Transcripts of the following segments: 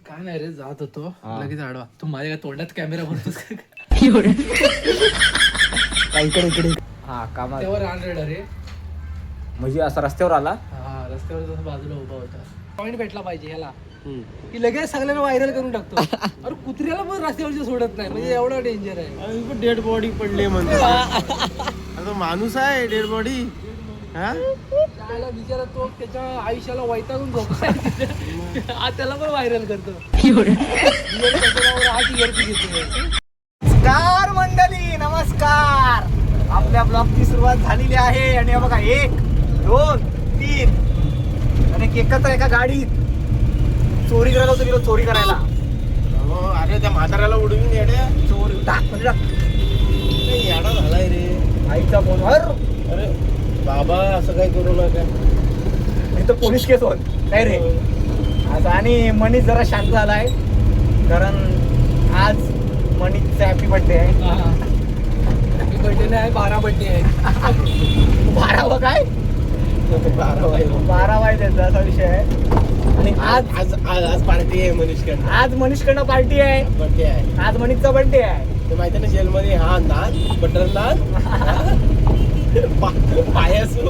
काय नाही रे, जात होतो लगेच आडवा. तू माझ्या तोंडात कॅमेरा भरतोस का? इकडे इकडे हा कामा त्यावर रानरेड रे. म्हणजे असा रस्त्यावर आला. हा, रस्त्यावर जसं बाजूला उभा होता. पॉइंट भेटला पाहिजे ह्याला की लगेच सगळ्यांना व्हायरल करून टाकतो. अरे कुत्र्याला पण रस्त्यावरची सोडत नाही, म्हणजे एवढा डेंजर आहे. डेड बॉडी पडली म्हणतो. आता माणूस आहे डेड बॉडी. त्याला विचारा, तो त्याच्या आयुष्याला वैतागून झोपलाय. आज त्याला पण व्हायरल करतो. नमस्कार मंडळी, नमस्कार. आपल्या ब्लॉगची सुरुवात झालेली आहे आणि बघा 1 2 3 आणि एकत्र एका गाडीत चोरी करायला होतो, गेलो चोरी करायला. अरे त्या म्हाताऱ्याला उडवून येड्या. चोरी टाक म्हणजे टाक. येडा झालाय रे आईचा फोनवर. अरे बाबा असं काय करू नका. इथं पोलीस केस होत काय रे आज. आणि मनीष जरा शांत झालाय कारण आज मनीषचा हॅपी बर्थडे आहे. हॅपी बर्थडे नाही, 12 बर्थडे आहे. 12 काय 12 वाय त्याचा असा विषय आहे. आणि आज आज आज आज पार्टी आहे मनीषकडनं. आज मनीषकडनं पार्टी आहे. बर्थडे आहे. आज मनीषचा बर्थडे आहे. ते माहिती ना जेलमध्ये हा नान बटर नान पायासू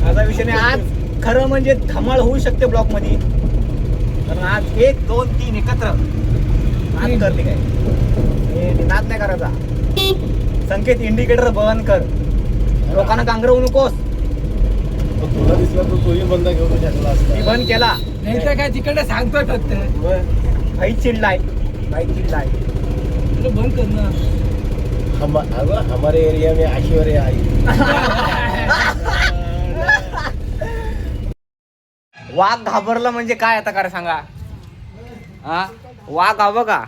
असा विषय नाही. आज खरं म्हणजे धमाल होऊ शकते ब्लॉक मध्ये. कारण आज 1 2 3 एकत्र आज करते काय हे नाद नाही करायचा. संकेत इंडिकेटर बंद कर. लोकांना कांगरवू नकोस. तुला दिसला तर तोही बंद घेऊन शकला असता. मी बंद केला नाही तर काय, तिकडे सांगतोय फक्त. भाई चिडलाय. तुला बंद कर ना. हमारे एरिया में ऐश्वर्या आई. वाघ घाबरला म्हणजे काय आता काय सांगा. हा वाघ हवं का.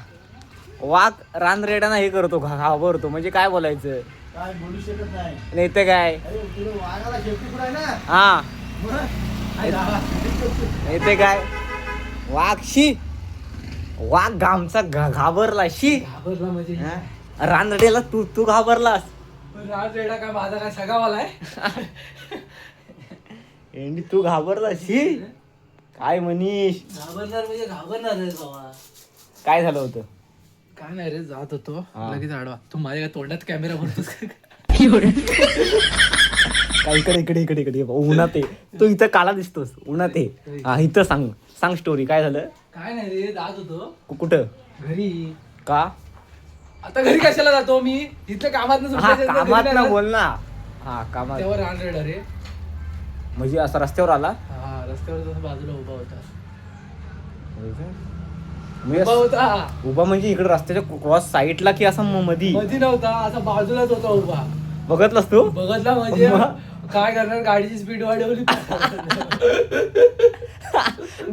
वाघ रानरेडाना हे करतो घाबरतो म्हणजे काय बोलायचं. काय बोलू शकत नाही. नाही ते काय. अरे तुला वाघाला शेपटी कुठं आहे ना. हा नाही ते काय. वाघ शी. वाघ घामचा घाबरला शी. घाबरला म्हणजे रानरेड्याला तू घाबरलास. राज रेडा काय माझा काय सगावाला आहे. एंडी तू घाबरला शी. काय मनीष घाबरणार म्हणजे घाबरणार रे बाबा. काय झालं होतं. काय नाही रे, जात होतो लगेच आडवा. तू माझ्या तोंडात कॅमेरा भरतोस का? काय इकडे उन्हात आहे. तू इथं काला दिसतोस उन्हात आहे. हा इथं सांग स्टोरी काय झालं. काय नाही रे, जात होतो कुठं घरी. का आता घरी कशाला जातो मी, इथल्या कामात हा कामात ना बोल ना. हा कामात त्यावर रानरेड रे. म्हणजे असा रस्त्यावर आला. हा, रस्त्यावर जसं बाजूला उभा होता. उभा म्हणजे इकडे रस्त्याच्या क्रॉस साईडला की असं मधी नव्हता, असा बाजूलाच होता उभा. बघतलास तू. बघतला म्हणजे काय करणार, गाडीची स्पीड वाढवली.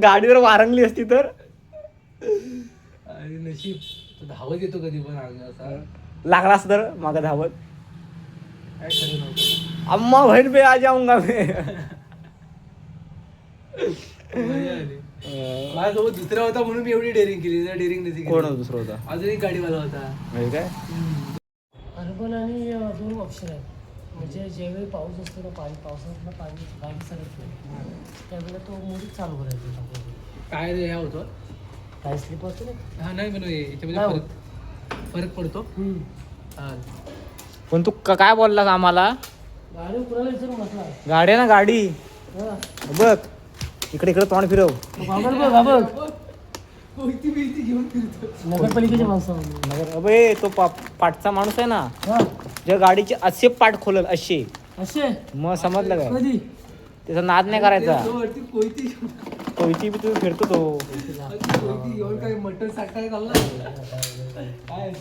गाडीवर वारंगली असती तर. आणि नशीब तो धावत येतो कधी पण असा. लागला असत तर माग धावत. काय खरं नव्हतं. अम्मा बहन पे आ जाऊंगा मैं. मजा आली. माझ्यासोबत दुसरा होता म्हणून मी एवढी डेअरिंग केली. डेअरिंग नव्हती. कोण होता दुसरा होता. अजून एक गाडीवाला होता. काय अर्बन आणि दोन ऑप्शन आहेत. म्हणजे ज्यावेळी पाऊस असतो ना, पावसातलं पाणी गाडी सरकतो त्यावेळेला तो मोठीच चालू करायचा. काय रे, ह्या होतं काय स्लिप असतो ना. हा नाही म्हणून याच्यामध्ये फरक पडतो. हा, पण तू काय बोललास आम्हाला. गाडी कुणाला विचारून बसला. गाडी ना गाडी बघ. इकडे तोंड फिरव. घेऊन फिरतो. नगरपालिकेच्या माणसामध्ये अबे तो पाठचा माणूस आहे ना, ज्या गाडीचे असे पाठ खोलल असे. मग समजलं काय. कधी त्याचा नाद नाही करायचा. कोयती बी तू फिरतो तो. घेऊन काय मटण साठाय चालला काय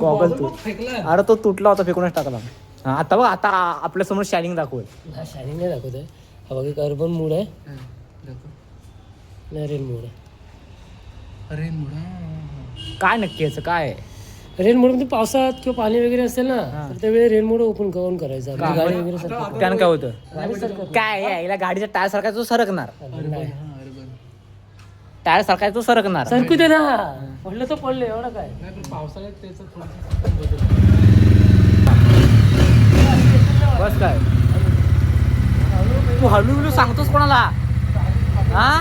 गॉगल तू. फेकला. अरे तो तुटला होता, फेकूनच टाकला. हा आता बघ, आता आपल्या समोर शायनिंग दाखवत. हा शायनिंग नाही दाखवत आहे. हा बघ, एक अर्बन मूड आहे नाही रेन मूड आहे. अरे मुळा काय नक्की याचं काय. रेन मोड मध्ये पावसात किंवा पाणी वगैरे असेल ना, तर त्यावेळी रेन मोड ओपन करून करायचं. आपली गाडी वगैरे सरकत. त्यानं काय होतं. गाडी सरकत काय याला गाडीचा टायर सरकायचा तो सरकणार. नाही. टायर सरकायचा तो सरकणार. सरकू दे ना, पडलं तर पडलं, एवढं काय. नाही पण पावसाळ्यात त्याचं थोडं बदल. बस काय तू हळू सांगतोस कोणाला. हा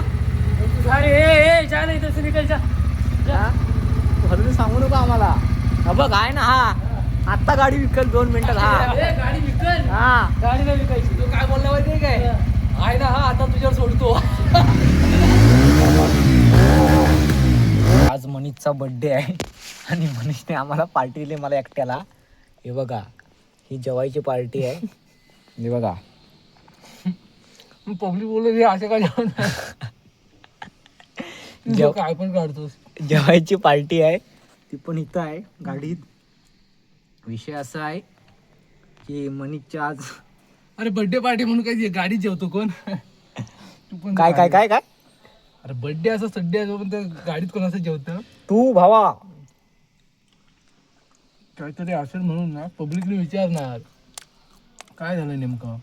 अरे ए जा नाही तसं निकल जा भरून सांगू नको आम्हाला. हा बघ आहे ना हा आत्ता गाडी विकल 2 मिनिटात हा. गाडी विकल हा गाडी नाही विकायची. तू काय बोलला माहितीये काय आहे ना हा आता तुझ्यावर सोडतो. आज मनीषचा बर्थडे आहे आणि मनीषने आम्हाला पार्टी दिली मला एकट्याला. हे बघा ही जेवायची पार्टी आहे. हे बघा पब्लिक बोलत हे असे काय जेवण जेव- काय पण काढतोस. जेवायची पार्टी आहे ती पण इथं आहे गाडीत. विषय असा आहे की मनीषच्या आज अरे बर्थडे पार्टी म्हणून काय गाडीत जेवतो कोण. तू पण काय काय काय काय अरे बर्थडे असं सड्डे असं पण त्या गाडीत कोण असं जेवतं तू भावा काहीतरी असेल म्हणून ना पब्लिकने विचारणार काय झालं नेमकं.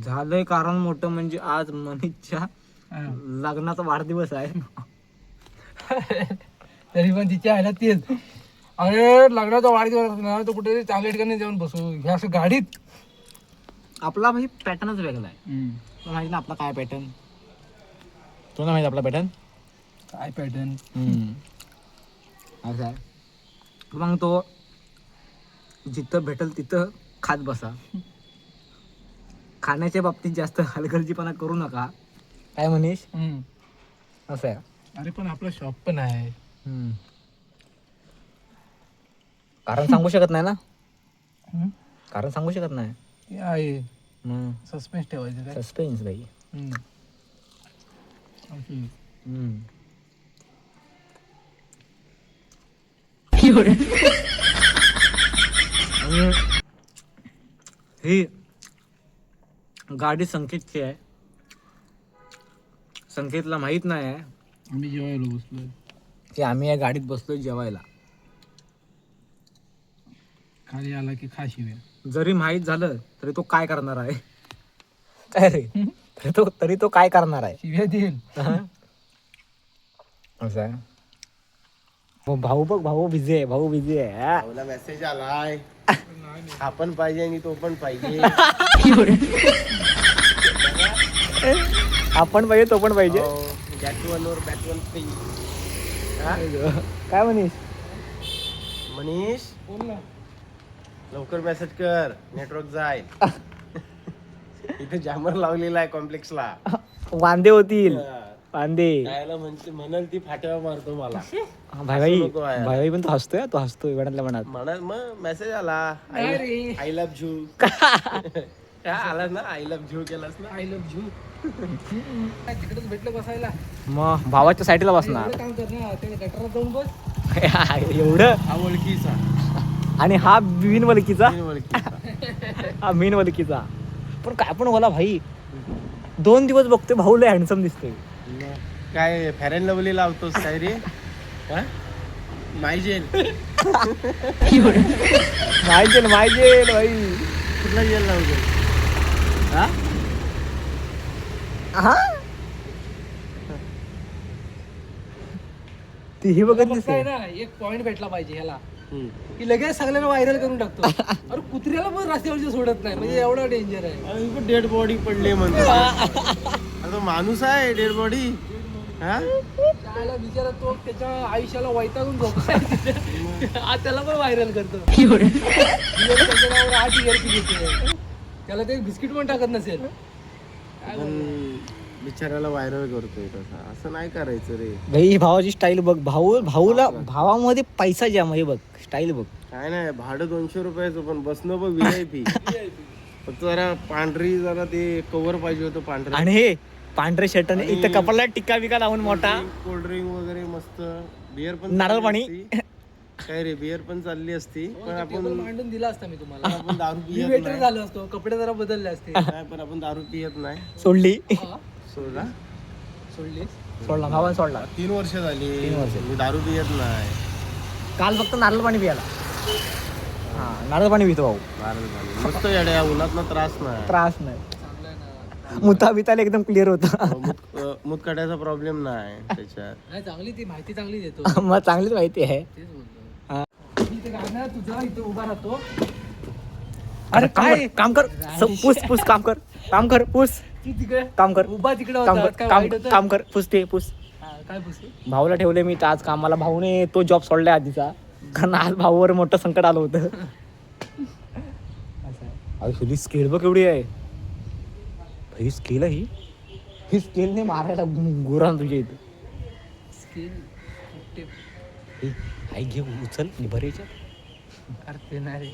झालंय कारण मोठं म्हणजे आज मनीषच्या हा. लग्नाचा वाढदिवस आहे. तरी पण तिच्या आहे ना तेच अरे लग्नाचा वाढदिवस ना तर कुठेतरी चांगल्या ठिकाणी जाऊन बसू हे असं गाडीत. आपला भाई पॅटर्नच वेगळा आहे. तुला माहिती ना आपला काय पॅटर्न. तुला माहिती आपला पॅटर्न काय पॅटर्न. असं आहे. मग तो जिथं भेटल तिथं खात बसा. खाण्याच्या बाबतीत जास्त हलगर्जीपणा करू नका. काय मनीष असं आहे. अरे पण आपला शॉप पण आहे. कारण सांगू शकत नाही ना. हम्म. कारण सांगू शकत नाही. ते आहे मग सस्पेन्स ठेवायचं काय. सस्पेन्स बाई. असं. आणि ही गाडी संकेतची आहे. संकेतला माहित नाही आहे आम्ही जेवायला बसलोय. की आम्ही या गाडीत बसलोय जेवायला. खाली आला की खा शिव्या. जरी माहित झालं तरी तो काय करणार आहे. काय रे तरी तो काय करणार आहे. शिव्या देईल. असं आहे. हो, भाऊ बघ भाऊ बिझी आहे. भाऊ बिझी आहे हा? भाऊला मेसेज आलाय हा पण पाहिजे आणि तो पण पाहिजे. आपण पाहिजे तो पण पाहिजे. बॅक वन वर बॅक वन फ्री. काय म्हणीस मनीष बोल ना. लवकर मेसेज कर नेटवर्क जाईल. इथे जामर लावलेला आहे कॉम्प्लेक्सला. वांदे होतील वांदे. यायला म्हणते म्हणाल ती फाट्यावर मारतो मला. भाई भाई नको आहे. भाई भाई पण तो हसतोय. तो हसतोय वेळातल्या मनात. म्हणा मग मेसेज आला अरे. I love you. आलास ना आय लव्ह झू केलास ना. I love you. तिकडेच भेटलं बसायला. मग भावाच्या साईडला बसणार. एवढं काम कर ना ते गटारात जाऊन बस. एवढं. हा ओळखीचा आणि हा बिन वलकीचा. ओळखीचा. हा मीन वलकीचा. पण काय पण बोला भाई 2 दिवस बघतोय भाऊ लय हँडसम दिसतोय. काय फेअर अँड लवली लावतोस काय रे. मायजेल माहिजेल माहिजेल भाई. कुठला जेल लावतो. हा तीही बघत फक्त आहे दिसते. ना एक पॉइंट भेटला पाहिजे ह्याला की लगेच सगळ्यांना व्हायरल करून टाकतो. अरे कुत्र्याला पण रस्त्यावरची सोडत नाही म्हणजे एवढा डेंजर आहे. डेड बॉडी पडली म्हणतो. आता माणूस आहे डेड बॉडी. त्याला बिचारा तो त्याच्या आयुष्याला वैतागून झोपलाय तिथे. आज त्याला पण व्हायरल करतो. त्याच्या नावावर 8 ERP घेते. त्याला ते बिस्किट पण टाकत नसेल. काय बोलणार? बिचाराला व्हायरल करतोय तसा. असं नाही करायचं रे. भाई भावाची स्टाईल बघ. भाऊला भावामध्ये पैसा जाम आहे बघ. स्टाईल बघ. काय नाही भाडं 200 रुपयाचं पण बसणं बघ VIP. फक्त जरा पांढरी जरा ते कव्हर पाहिजे होतं पांढरं. आणि हे पांढरे शर्ट आणि इथं कपडला टिक्का बिका लावून मोठा. कोल्ड्रिंक वगैरे मस्त. बिअर पण नारळ चालली पाणी. असती. काय रे बिअर पण चालली असती पण आपण टेबल मांडून दिला असता मी तुम्हाला. आपण दारू मी पियत वेटर नाही. झालो असतो. कपडे जरा बदलले असते. नाही, पण आपण दारू पियत नाही. सोडली. हा, सोडला सोडली. सोडला भावानं सोडला. 3 वर्ष झाली. 3 वर्ष. मी दारू पियत नाही. काल फक्त नारळ पाणी पियाला. हा नारळ पाणी पितो भाऊ. नारळ पाणी. मस्त येड्या उन्हात त्रास नाही. त्रास नाही. चांगलं आहे ना. मुता बिताला एकदम क्लिअर होतं. मुतकाट्याचा प्रॉब्लेम नाही त्याच्यात. नाही चांगली ती माहिती चांगली देतो. मला चांगलीच माहिती आहे. तेच बोलतो. हा. मी इथे गाणं तुझा इथे उभा राहतो. अरे काय काम कर. पुस पुस काम कर. काम कर पुस. ती तिकडे काम कर उभा तिकडे काम होता कर काय काम वाईट होतं? काम कर पुसते पुस हा, काय पुसे भाऊला ठेवले मी तर आज कामाला. भाऊने तो जॉब सोडलाय आधीचा, कारण आज भाऊवर मोठं संकट आलं होतं. अरे स्केल बघ केवढी आहे भाई. स्केल आहे ही स्केलने मारायला गुरान तुझ्या इथं. स्किन आई घे उचल निभरायच्या. अरे ते नाही रे.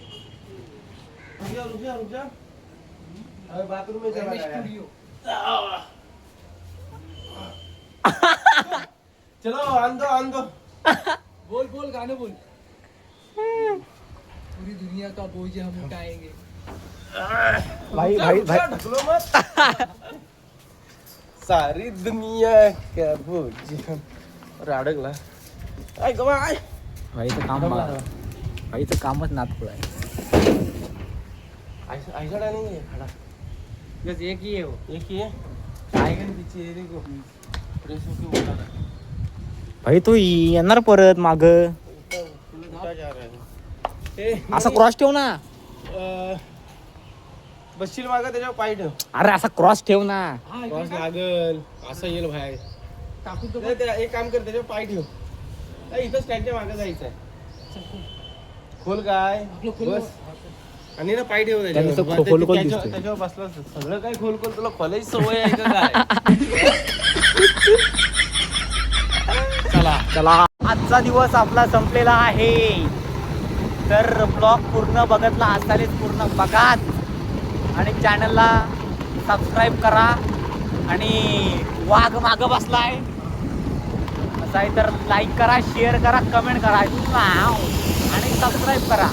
बाथरूम में चला गया. स्टुडिओ चलो आन दो. बोल बोल गाणं बोल. पूरी दुनिया का बोझ हम उठाएंगे. भाई भाई भाई ढकलो मत. सारी दुनिया क्या बोझ. अरे अडकला. काय गवा आय. भाईचं काम भाईचं कामच नातकुळ आहे. ऐसा नहीं है खड़ा. बस एक ही है वो. एक ही है. आएगा ना पीछे ये देखो. प्रेस होके उठा रहा है. भाई तू येणार परत माग. उल्टा जा रहा है. असा क्रॉस ठेव ना. बसशील मागं त्याच्यावर पाय ठेव. अरे असा क्रॉस ठेव ना. हा, इकडे क्रॉस काय? लागल असं येईल बाहेर. टाकून तो एक काम कर त्याच्यावर पाय ठेव. इथं स्टँडच्या मागे जायचं आहे. खोल काय आपलं खोल. बस. आणि ना पाय ठेव त्याने तो त्याच्यावर. खोल खोल त्याच्यावर दिसतोय. त्याच्यावर बसला सगळं काय खोल खोल. तुला खोलायची सवय आहे का काय. चला आजचा दिवस आपला संपलेला आहे. तर ब्लॉग पूर्ण बघतला असालेच पूर्ण बघा आणि चॅनलला सबस्क्राईब करा. आणि वाघ माग बसलाय असं आहे तर लाईक करा, शेअर करा, कमेंट करा आणि सबस्क्राईब करा.